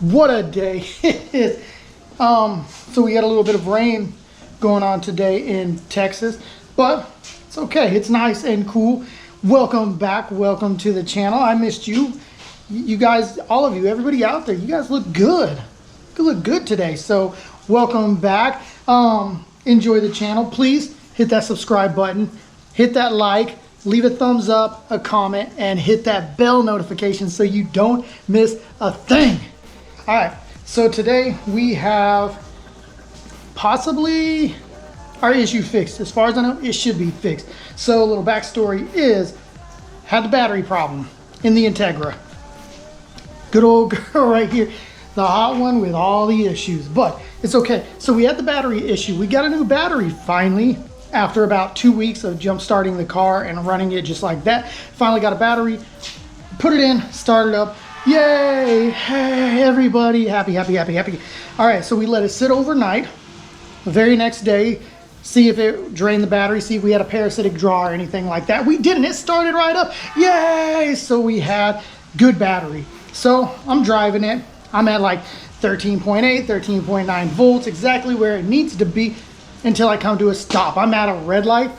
What a day it is. So we got a little bit of rain going on today in Texas, but it's okay. It's nice and cool. Welcome back. Welcome to the channel. I missed you. You guys, all of you, everybody out there, you guys look good. You look good today. So welcome back. Enjoy the channel. Please hit that subscribe button. Hit that like. Leave a thumbs up, a comment, and hit that bell notification so you don't miss a thing. All right, so today we have possibly our issue fixed. As far as I know, it should be fixed. So a little backstory is, had the battery problem in the Integra. Good old girl right here, the hot one with all the issues, but it's okay. So we had the battery issue. We got a new battery finally after about 2 weeks of jump starting the car and running it just like that. Finally got a battery, put it in, started up. Yay! Hey, everybody, happy. All right, so we let it sit overnight. The very next day, see if it drained the battery, see if we had a parasitic draw or anything like that. We didn't. It started right up. Yay! So we had good battery. So I'm driving it. I'm at like 13.8, 13.9 volts, exactly where it needs to be until I come to a stop. I'm at a red light.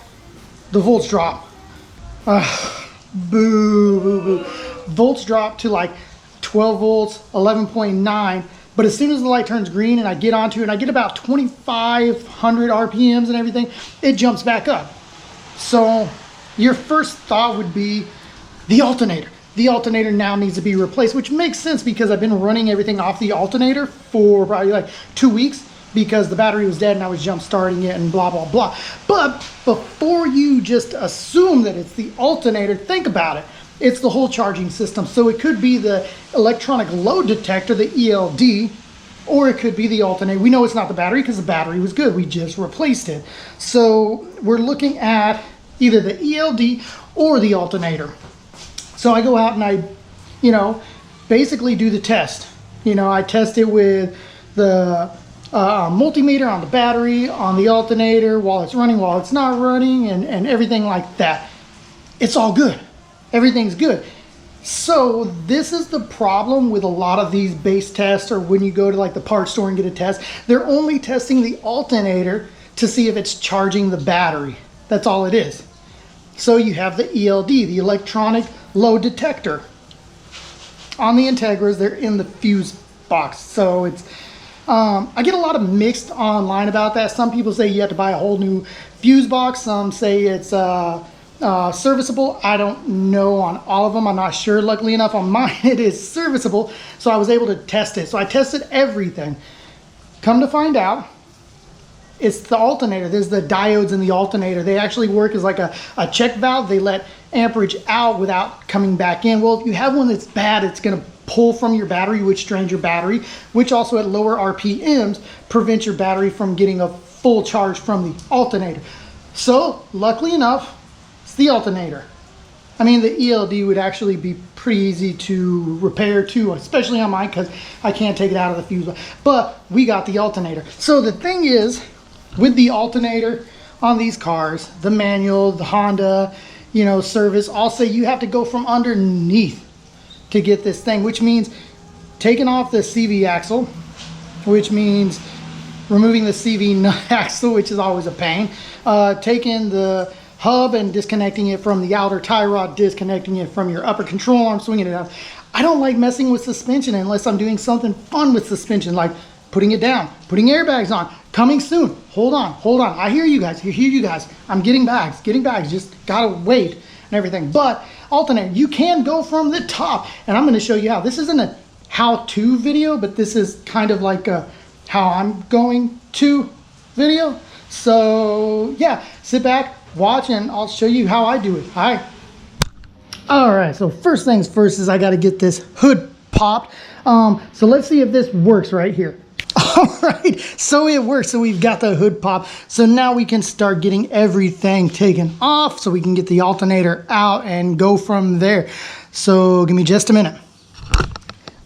The volts drop. Boo. Volts drop to like 12 volts, 11.9. But as soon as the light turns green and I get onto it and I get about 2,500 RPMs and everything, it jumps back up. So your first thought would be the alternator. The alternator now needs to be replaced, which makes sense because I've been running everything off the alternator for probably like 2 weeks because the battery was dead and I was jump starting it and blah, blah, blah. But before you just assume that it's the alternator, think about it. It's the whole charging system. So it could be the electronic load detector, the ELD, or it could be the alternator. We know it's not the battery because the battery was good. We just replaced it. So we're looking at either the ELD or the alternator. So I go out and I, basically do the test. I test it with the multimeter on the battery, on the alternator, while it's running, while it's not running, and everything like that. It's all good. Everything's good. So this is the problem with a lot of these base tests, or when you go to like the parts store and get a test, they're only testing the alternator to see if it's charging the battery. That's all it is. So you have the ELD, the electronic load detector. On the Integras, they're in the fuse box. So it's, I get a lot of mixed online about that. Some people say you have to buy a whole new fuse box. Some say it's serviceable. I don't know on all of them. I'm not sure. Luckily enough on mine it is serviceable, so I was able to test it. So I tested everything. Come to find out, it's the alternator. There's the diodes in the alternator. They actually work as like a check valve. They let amperage out without coming back in. Well, if you have one that's bad, it's going to pull from your battery, which drains your battery, which also at lower RPMs prevents your battery from getting a full charge from the alternator. So luckily enough, the alternator. I mean, the ELD would actually be pretty easy to repair too, especially on mine because I can't take it out of the fuse. But we got the alternator. So the thing is, with the alternator on these cars, the manual, the Honda, service, all say you have to go from underneath to get this thing, which means taking off the CV axle, which means removing the CV nut axle, which is always a pain, taking the hub and disconnecting it from the outer tie rod, disconnecting it from your upper control arm, swinging it out. I don't like messing with suspension unless I'm doing something fun with suspension, like putting it down, putting airbags on, coming soon. Hold on. I hear you guys. I'm getting bags, just gotta wait and everything. But alternator, you can go from the top, and I'm gonna show you how. This isn't a how-to video, but this is kind of like a how I'm going to video. So yeah, sit back, watch, and I'll show you how I do it. All right, so first things first is I got to get this hood popped. So let's see if this works right here. All right, so it works. So we've got the hood pop. So now we can start getting everything taken off so we can get the alternator out and go from there. So give me just a minute.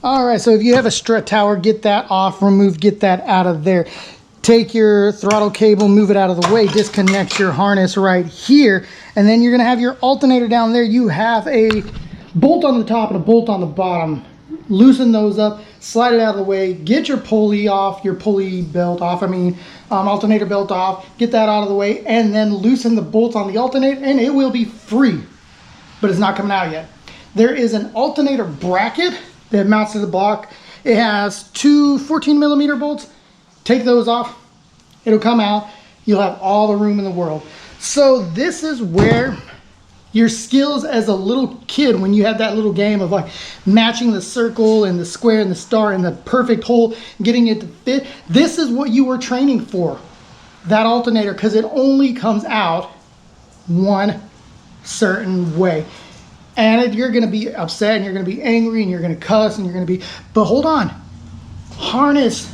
All right, so if you have a strut tower, get that off, get that out of there. Take your throttle cable, move it out of the way, disconnect your harness right here, and then you're gonna have your alternator down there. You have a bolt on the top and a bolt on the bottom. Loosen those up, slide it out of the way, get your pulley off, your pulley belt off, alternator belt off, get that out of the way, and then loosen the bolts on the alternator, and it will be free, but it's not coming out yet. There is an alternator bracket that mounts to the block. It has two 14mm bolts. Take those off, it'll come out. You'll have all the room in the world. So this is where your skills as a little kid, when you had that little game of like matching the circle and the square and the star and the perfect hole, getting it to fit, this is what you were training for, that alternator, because it only comes out one certain way. And you're gonna be upset and you're gonna be angry and you're gonna cuss and you're gonna be, but hold on, harness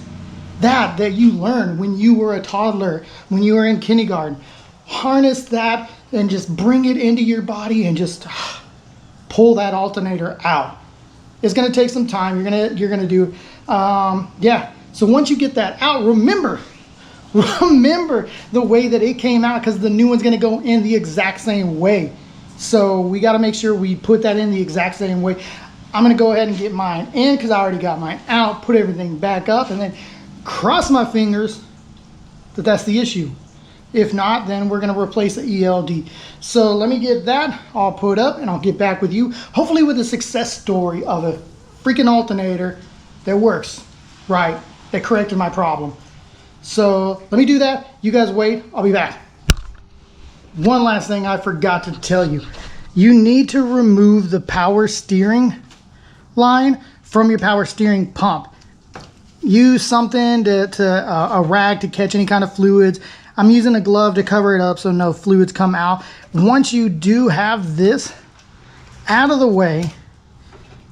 that you learned when you were a toddler, when you were in kindergarten. Harness that and just bring it into your body and just pull that alternator out. It's gonna take some time. You're gonna do, yeah. So once you get that out, remember the way that it came out, because the new one's gonna go in the exact same way. So we got to make sure we put that in the exact same way. I'm going to go ahead and get mine in because I already got mine out, put everything back up, and then cross my fingers that that's the issue. If not, then we're going to replace the ELD. So let me get that all put up and I'll get back with you, hopefully with a success story of a freaking alternator that works right, that corrected my problem. So let me do that. You guys wait. I'll be back. One last thing I forgot to tell you. You need to remove the power steering line from your power steering pump. Use something a rag to catch any kind of fluids. I'm using a glove to cover it up so no fluids come out. Once you do have this out of the way,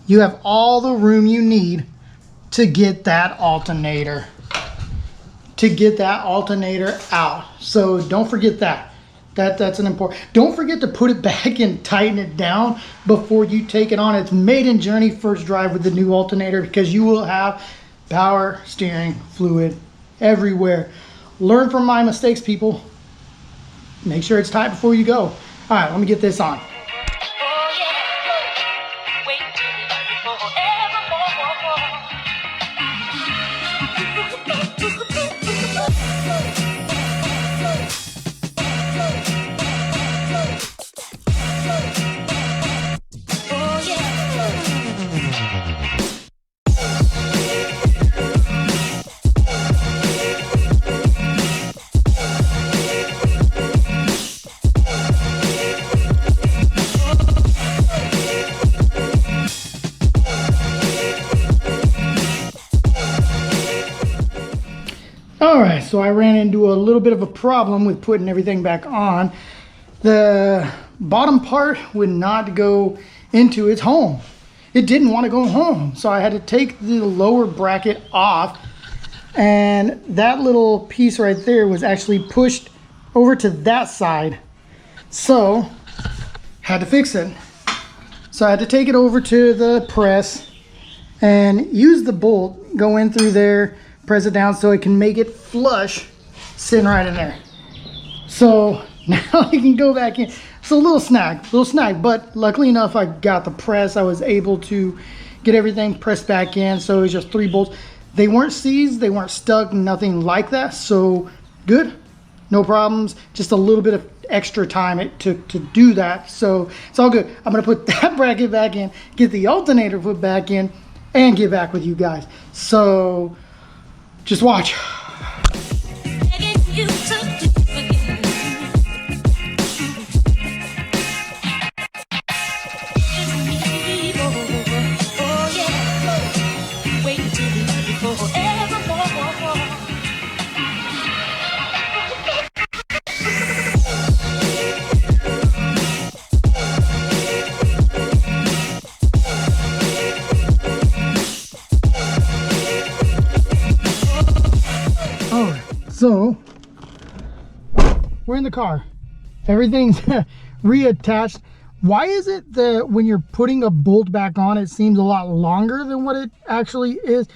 you have all the room you need to get that alternator out. So don't forget that. That's an important. Don't forget to put it back and tighten it down before you take it on. It's maiden journey first drive with the new alternator, because you will have power steering fluid everywhere. Learn from my mistakes, people. Make sure it's tight before you go. All right, let me get this on. All right, so I ran into a little bit of a problem with putting everything back on. The bottom part would not go into its home. It didn't want to go home, so I had to take the lower bracket off, and that little piece right there was actually pushed over to that side. So, had to fix it. So I had to take it over to the press and use the bolt, go in through there, press it down so it can make it flush, sitting right in there. So now I can go back in. It's a little snag, but luckily enough, I got the press. I was able to get everything pressed back in. So it was just 3 bolts. They weren't seized, they weren't stuck, nothing like that. So good, no problems. Just a little bit of extra time it took to do that. So it's all good. I'm gonna put that bracket back in, get the alternator put back in, and get back with you guys. So just watch. So we're in the car. Everything's reattached. Why is it that when you're putting a bolt back on, it seems a lot longer than what it actually is?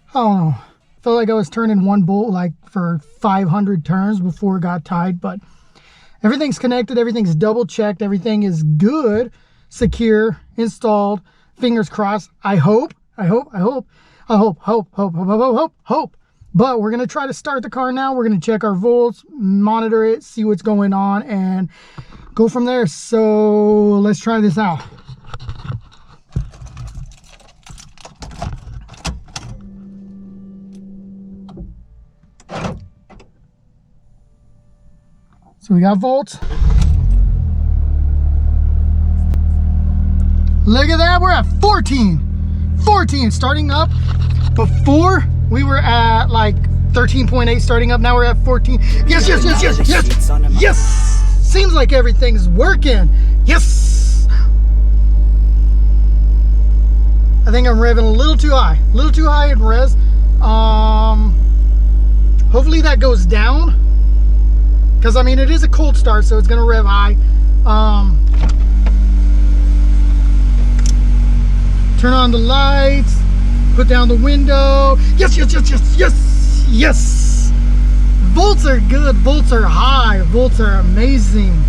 I don't know. Felt like I was turning one bolt like for 500 turns before it got tight, but everything's connected, everything's double checked, everything is good, secure, installed, fingers crossed. I hope. But we're gonna try to start the car now. We're gonna check our volts, monitor it, see what's going on, and go from there. So let's try this out. So we got volts. Look at that, we're at 14. 14 starting up. Before we were at like 13.8 starting up, now we're at 14. Yes, yes, yes, yes, yes, yes. Seems like everything's working. Yes. I think I'm revving a little too high in res. Hopefully that goes down, because I mean it is a cold start, so it's gonna rev high. Turn on the lights, put down the window. Yes, yes, yes, yes, yes, yes. Volts are good, volts are high, volts are amazing.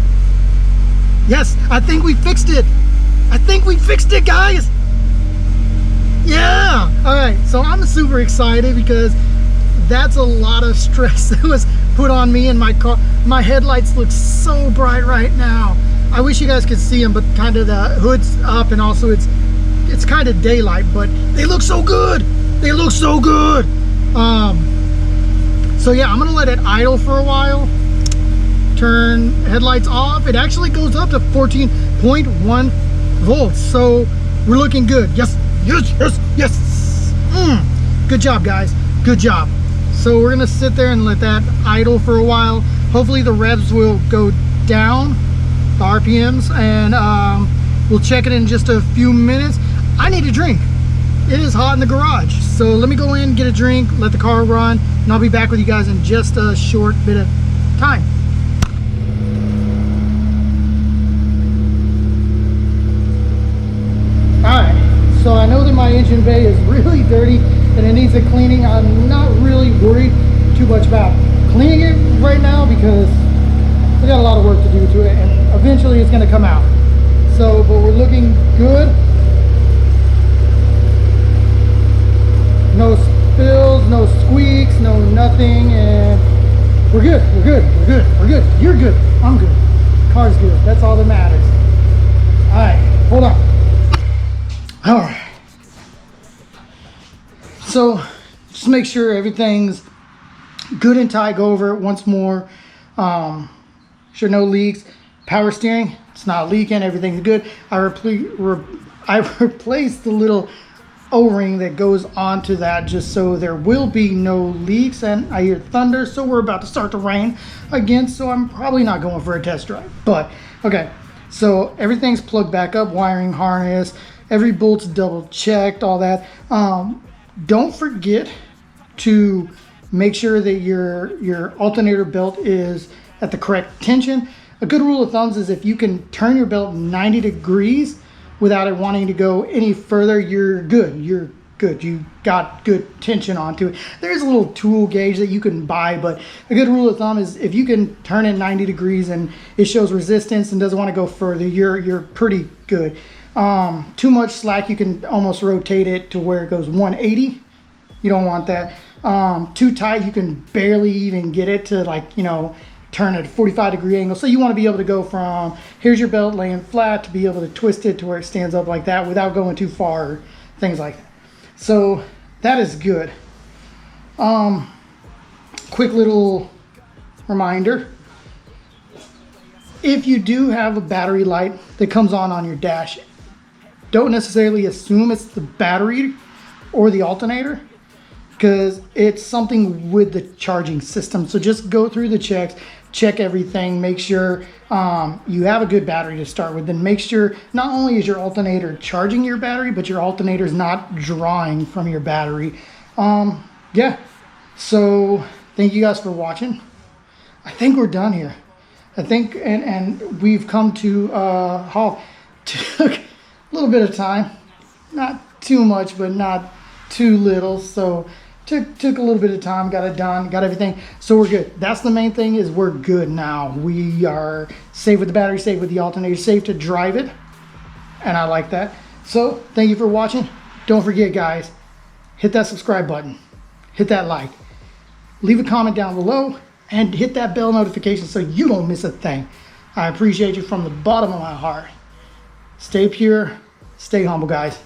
Yes, I think we fixed it. I think we fixed it, guys. Yeah. All right, so I'm super excited because that's a lot of stress that was put on me in my car. My headlights look so bright right now. I wish you guys could see them, but kind of the hood's up, and also it's kind of daylight, but they look so good. They look so good. So yeah, I'm gonna let it idle for a while. Turn headlights off. It actually goes up to 14.1 volts. So we're looking good. Yes, yes, yes, yes. Good job, guys. Good job. So we're gonna sit there and let that idle for a while. Hopefully the revs will go down, the RPMs, and we'll check it in just a few minutes. I need a drink. It is hot in the garage. So let me go in, get a drink, let the car run, and I'll be back with you guys in just a short bit of time. Alright, so I know that my engine bay is really dirty and it needs a cleaning. I'm not really worried too much about cleaning it right now because we got a lot of work to do to it, and eventually it's going to come out. So, but we're looking good. No spills, no squeaks, no nothing, and we're good, we're good, we're good, we're good. You're good, I'm good. Car's good, that's all that matters. All right, hold on. All right. So, just make sure everything's good and tight. Go over it once more. Sure, no leaks. Power steering, it's not leaking, everything's good. I replaced the little O-ring that goes onto that just so there will be no leaks, and I hear thunder, so we're about to start to rain again, so I'm probably not going for a test drive. But okay, so everything's plugged back up, wiring harness, every bolt's double checked, all that. Don't forget to make sure that your alternator belt is at the correct tension. A good rule of thumb is if you can turn your belt 90 degrees without it wanting to go any further, you're good. You're good. You got good tension onto it. There's a little tool gauge that you can buy, but a good rule of thumb is if you can turn it 90 degrees and it shows resistance and doesn't want to go further, you're pretty good. Too much slack, you can almost rotate it to where it goes 180. You don't want that. Too tight, you can barely even get it to, like, you know, turn at a 45-degree angle. So you want to be able to go from here's your belt laying flat to be able to twist it to where it stands up like that without going too far, or things like that. So that is good. Quick little reminder. If you do have a battery light that comes on your dash, don't necessarily assume it's the battery or the alternator, because it's something with the charging system. So just go through the checks, check everything, make sure you have a good battery to start with. Then make sure not only is your alternator charging your battery, but your alternator is not drawing from your battery. Yeah, so thank you guys for watching. I think we're done here. I think, and we've come to halt. Took a little bit of time, not too much, but not too little. So took a little bit of time, got it done, got everything. So we're good. That's the main thing, is we're good now. We are safe with the battery, safe with the alternator, safe to drive it, and I like that. So thank you for watching. Don't forget, guys, hit that subscribe button, hit that like, leave a comment down below, and hit that bell notification so you don't miss a thing. I appreciate you from the bottom of my heart. Stay pure, stay humble, guys.